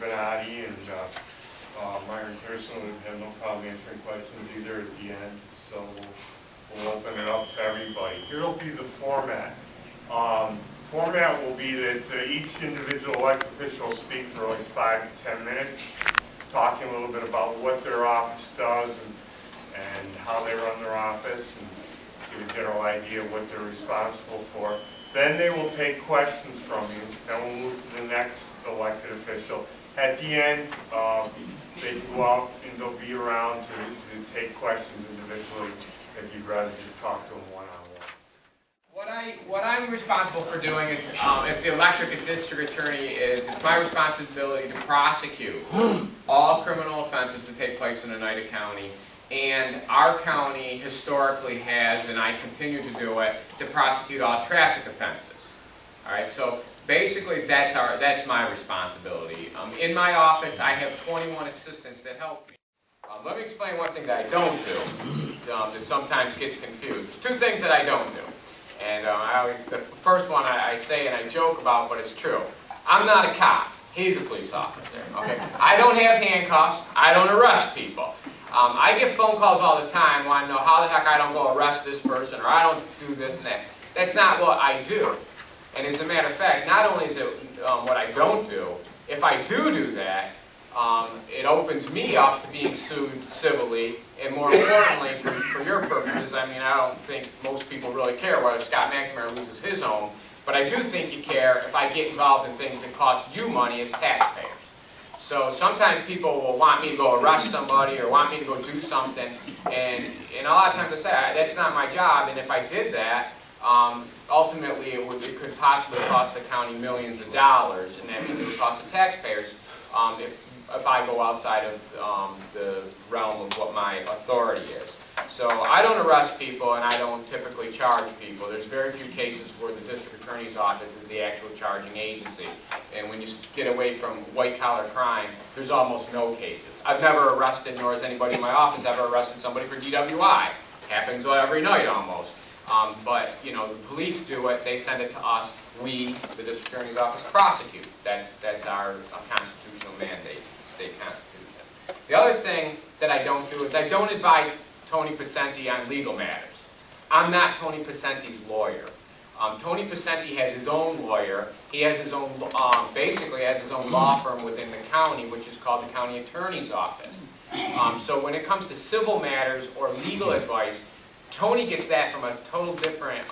Benatti and Myron Thurston would have no problem answering questions either at the end. So we'll open it up to everybody. Here will be the format. Format will be that each individual elected official will speak for like 5 to 10 minutes, talking a little bit about what their office does and how they run their office, and give a general idea of what they're responsible for. Then they will take questions from you. Then we'll move to the next elected official. At the end, they go out and they'll be around to take questions individually if you'd rather just talk to them one-on-one. What I'm responsible for doing is, as the elected district attorney, it's my responsibility to prosecute all criminal offenses that take place in Oneida County. And our county historically has, and I continue to do it, to prosecute all traffic offenses. All right, so basically that's my responsibility. In my office, I have 21 assistants that help me. Let me explain one thing that I don't do that sometimes gets confused. 2 things that I don't do. And the first one I say and I joke about, but it's true. I'm not a cop. He's a police officer. Okay? I don't have handcuffs. I don't arrest people. I get phone calls all the time wanting to know how the heck I don't go arrest this person, or I don't do this and that. That's not what I do. And as a matter of fact, not only is it what I don't do, if I do that, it opens me up to being sued civilly, and more importantly, for your purposes, I mean, I don't think most people really care whether Scott McNamara loses his home, but I do think you care if I get involved in things that cost you money as taxpayers. So sometimes people will want me to go arrest somebody or want me to go do something, and a lot of times I say, that's not my job, and if I did that, ultimately it could possibly cost the county millions of dollars, and that means it would cost the taxpayers if I go outside of the realm of what my authority is. So I don't arrest people and I don't typically charge people. There's very few cases where the district attorney's office is the actual charging agency. And when you get away from white-collar crime, there's almost no cases. I've never arrested, nor has anybody in my office ever arrested somebody for DWI. Happens every night almost. But, you know, the police do it, they send it to us, we, the district attorney's office, prosecute. That's our constitutional mandate, state constitution. The other thing that I don't do is I don't advise Tony Pacenti on legal matters. I'm not Tony Pacenti's lawyer. Tony Pacenti has his own lawyer. He has his own, basically has his own law firm within the county, which is called the county attorney's office. So when it comes to civil matters or legal advice, Tony gets that from a total different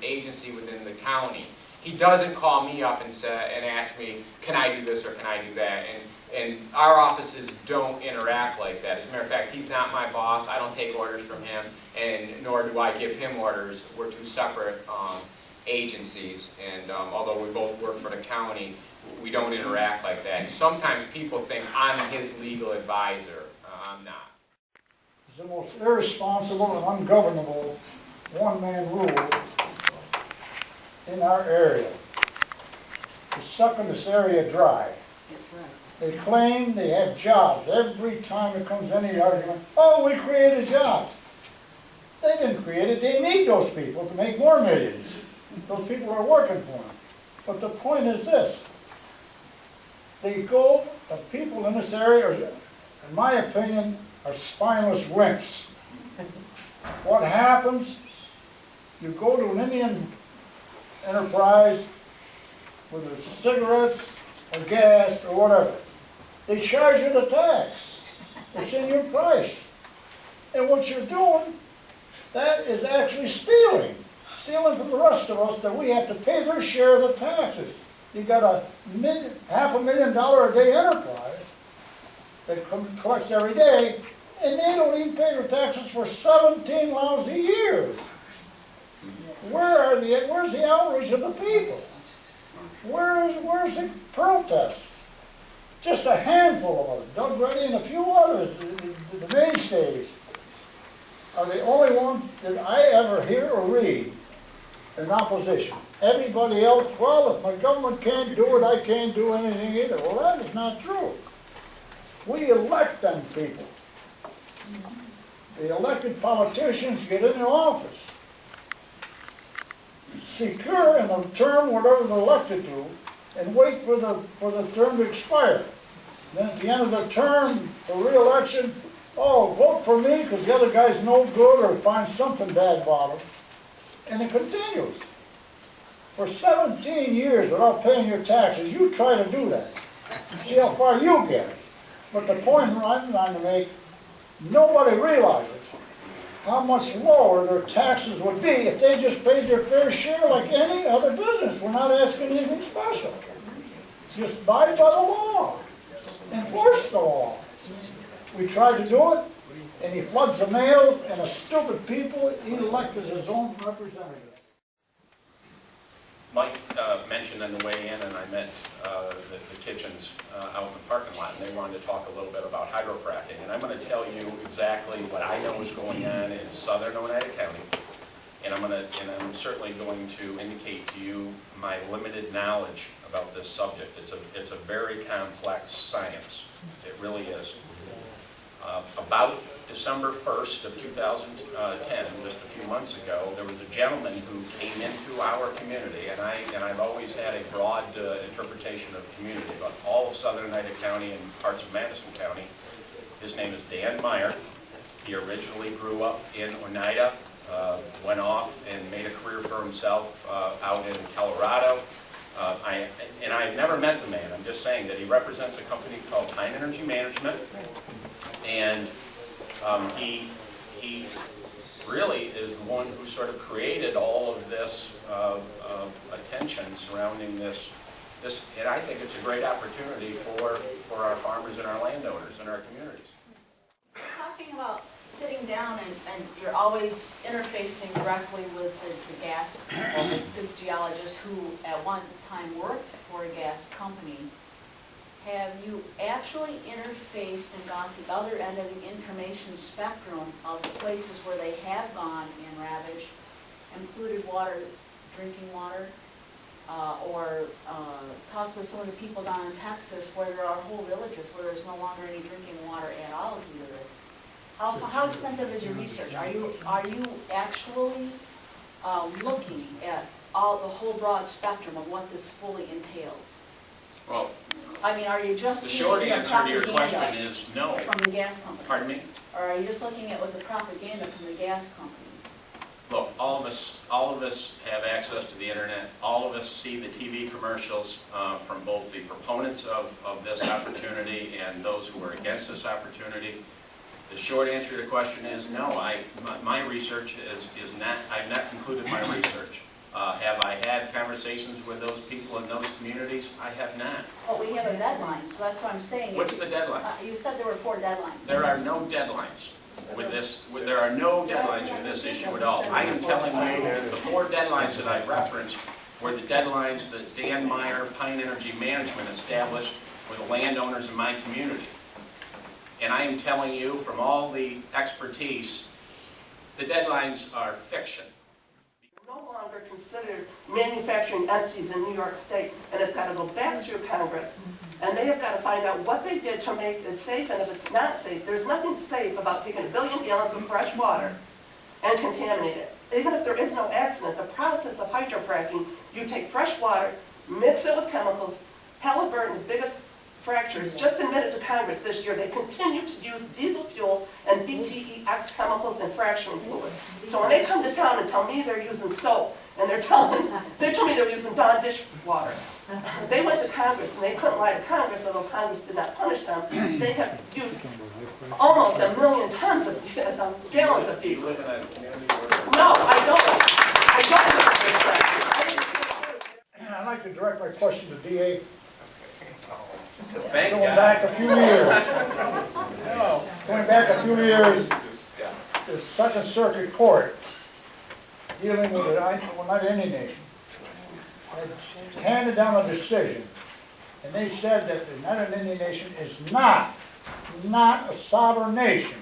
agency within the county. He doesn't call me up and ask me, can I do this or can I do that? And our offices don't interact like that. As a matter of fact, he's not my boss. I don't take orders from him, and nor do I give him orders. We're 2 separate agencies, and although we both work for the county, we don't interact like that. And sometimes people think I'm his legal advisor. I'm not. It's the most irresponsible and ungovernable one-man rule in our area. It's sucking this area dry. That's right. They claim they have jobs. Every time it comes any argument, oh, we created jobs. They didn't create it. They need those people to make more millions. Those people are working for them. But the point is this. The people in this area, in my opinion, are spineless wimps. What happens, you go to an Indian enterprise with the cigarettes or gas or whatever. They charge you the tax. It's in your price. And what you're doing, that is actually stealing. Stealing from the rest of us that we have to pay their share of the taxes. You got a $500,000 a day enterprise that collects every day, and they don't even pay their taxes for 17 lousy years. Where's the outrage of the people? Where's the protest? Just a handful of them. Doug Reddy and a few others, the mainstays, are the only ones that I ever hear or read in opposition. Everybody else, well, if my government can't do it, I can't do anything either. Well, that is not true. We elect them people. The elected politicians get into office, secure in a term whatever they're elected to, and wait for the term to expire. Then at the end of the term, the re-election, oh, vote for me because the other guy's no good or find something bad about him. And it continues. For 17 years without paying your taxes, you try to do that. See how far you get. But the point I'm trying to make, nobody realizes how much lower their taxes would be if they just paid their fair share like any other business. We're not asking anything special. Just abide by the law. Enforce the law. We tried to do it, and he floods the mail, and the stupid people he elected as his own representative. Mike mentioned on the way in, and I met the Kitchens out in the parking lot, and they wanted to talk a little bit about hydrofracking. And I'm going to tell you exactly what I know is going on in southern Oneida County, and I'm certainly going to indicate to you my limited knowledge about this subject. It's a very complex science. It really is. About December 1st of 2010, just a few months ago, there was a gentleman who came into our community, and I've always had a broad interpretation of community about all of southern Oneida County and parts of Madison County. His name is Dan Myron. He originally grew up in Oneida, went off and made a career for himself out in Colorado. I've never met the man. I'm just saying that he represents a company called Pine Energy Management, and he really is the one who sort of created all of this attention surrounding this, and I think it's a great opportunity for our farmers and our landowners and our communities. Talking about sitting down and you're always interfacing directly with the gas, or the geologists who at one time worked for gas companies. Have you actually interfaced and gone to the other end of the information spectrum of the places where they have gone and ravaged, included water, drinking water, or talked with some of the people down in Texas where there are whole villages where there's no longer any drinking water at all due to this? How extensive is your research? Are you actually looking at the whole broad spectrum of what this fully entails? Well, I mean, are you just the short looking at answer to your propaganda question is no. from the gas companies? Pardon me? Or are you just looking at what the propaganda from the gas companies? Look, all of us have access to the internet. All of us see the TV commercials from both the proponents of this opportunity and those who are against this opportunity. The short answer to the question is no. My research is not. I've not concluded my research. Have I had conversations with those people in those communities? I have not. Well, we have a deadline, so that's what I'm saying. What's the deadline? You said there were 4 deadlines. There are no deadlines with this. There are no deadlines with this issue at all. I am telling you, the 4 deadlines that I referenced were the deadlines that Dan Meyer, Pine Energy Management, established for the landowners in my community. And I am telling you, from all the expertise, the deadlines are fiction. No longer considered manufacturing entities in New York State, and it's got to go back through Congress, and they have got to find out what they did to make it safe, and if it's not safe, there's nothing safe about taking 1 billion gallons of fresh water and contaminate it. Even if there is no accident, the process of hydrofracking, you take fresh water, mix it with chemicals. Halliburton, the biggest fractures, just admitted to Congress this year they continue to use diesel fuel and BTEX chemicals and fracturing fluid. So when they come to town and tell me they're using soap, and they told me they're using Dawn dishwater, they went to Congress and they couldn't lie to Congress, although Congress did not punish them. They have used almost 1 million tons of gallons of diesel. No, I don't. I'd like to direct my question to DA. Thank Going God. back a few years. Going back a few years, the Second Circuit Court, dealing with the Oneida Indian Nation, had handed down a decision, and they said that the Oneida Indian Nation is not a sovereign nation,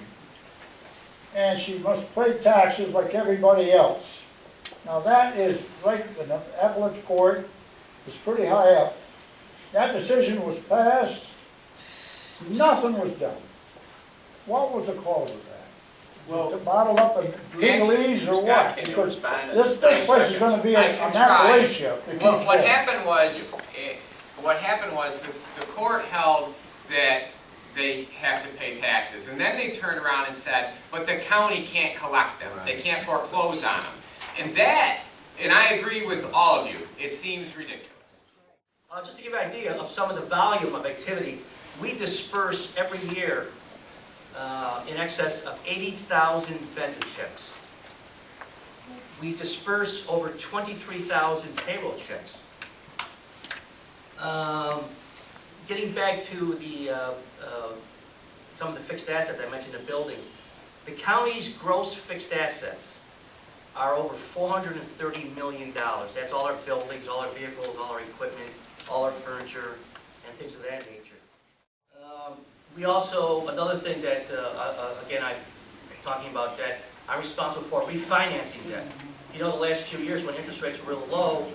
and she must pay taxes like everybody else. Now that is right in the appellate court, it's pretty high up. That decision was passed, nothing was done. What was the cause of that? Well, To bottle up and legalese or what? Can you Because respond in this 30 place is gonna be I an can try. Appalachia. What happened was, the court held that they have to pay taxes. And then they turned around and said, but the county can't collect them, they can't foreclose on them. And I agree with all of you, it seems ridiculous. Just to give you an idea of some of the volume of activity, we disperse every year in excess of 80,000 vendor checks. We disperse over 23,000 payroll checks. Getting back to the some of the fixed assets I mentioned, the buildings, the county's gross fixed assets are over $430 million. That's all our buildings, all our vehicles, all our equipment, all our furniture, and things of that nature. We also, another thing that, again, I'm talking about debt, I'm responsible for refinancing debt. You know, the last few years when interest rates were real low,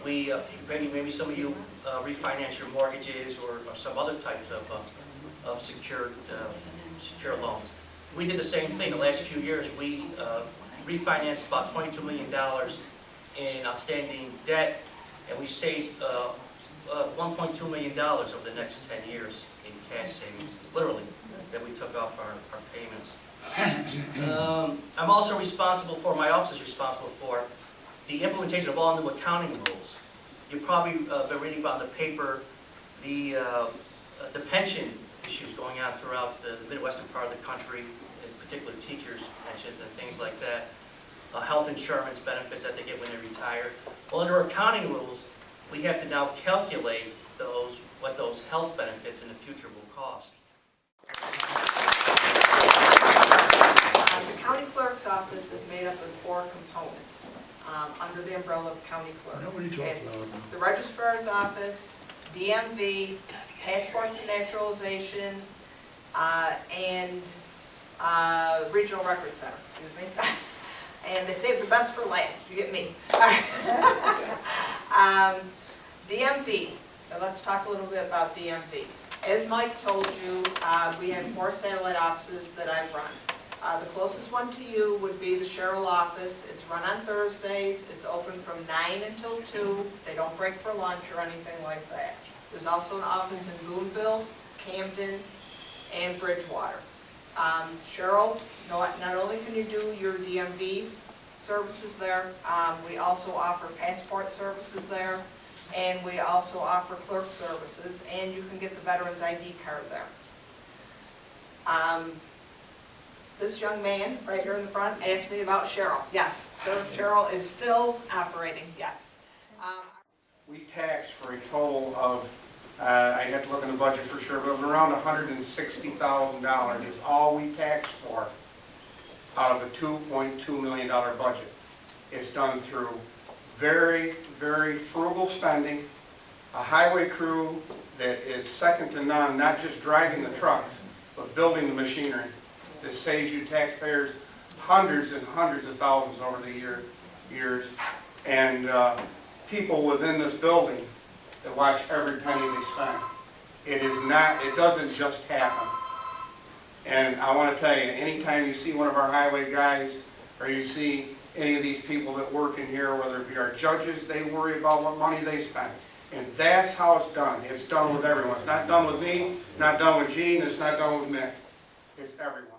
we, maybe some of you refinance your mortgages or some other types of secured loans. We did the same thing. The last few years, we refinanced about $22 million in outstanding debt, and we saved $1.2 million over the next 10 years in cash savings, literally, that we took off our payments. I'm also responsible for, my office is responsible for, the implementation of all new accounting rules. You've probably been reading about in the paper the pension issues going on throughout the Midwestern part of the country, in particular teachers' pensions and things like that. Health insurance benefits that they get when they retire. Well, under accounting rules, we have to now calculate what those health benefits in the future will cost. The county clerk's office is made up of 4 components under the umbrella of county clerk. It's the registrar's office, DMV, passports and naturalization, and regional record center, excuse me. And they save the best for last, you get me. DMV, let's talk a little bit about DMV. As Mike told you, we have 4 satellite offices that I run. The closest one to you would be the Sherrill office. It's run on Thursdays. It's open from 9 until 2. They don't break for lunch or anything like that. There's also an office in Boonville, Camden, and Bridgewater. Sherrill, not only can you do your DMV services there, we also offer passport services there, and we also offer clerk services, and you can get the Veterans ID card there. This young man right here in the front asked me about Sherrill. Yes, so Sherrill is still operating, yes. We taxed for a total of, I had to look in the budget for sure, but it was around $160,000 is all we taxed for out of a $2.2 million budget. It's done through very, very frugal spending, a highway crew that is second to none, not just driving the trucks, but building the machinery. That saves you taxpayers hundreds and hundreds of thousands over the years, and people within this building that watch every penny we spend. It doesn't just happen. And I want to tell you, anytime you see one of our highway guys, or you see any of these people that work in here, whether it be our judges, they worry about what money they spend. And that's how it's done. It's done with everyone. It's not done with me, not done with Gene, it's not done with Mick. It's everyone.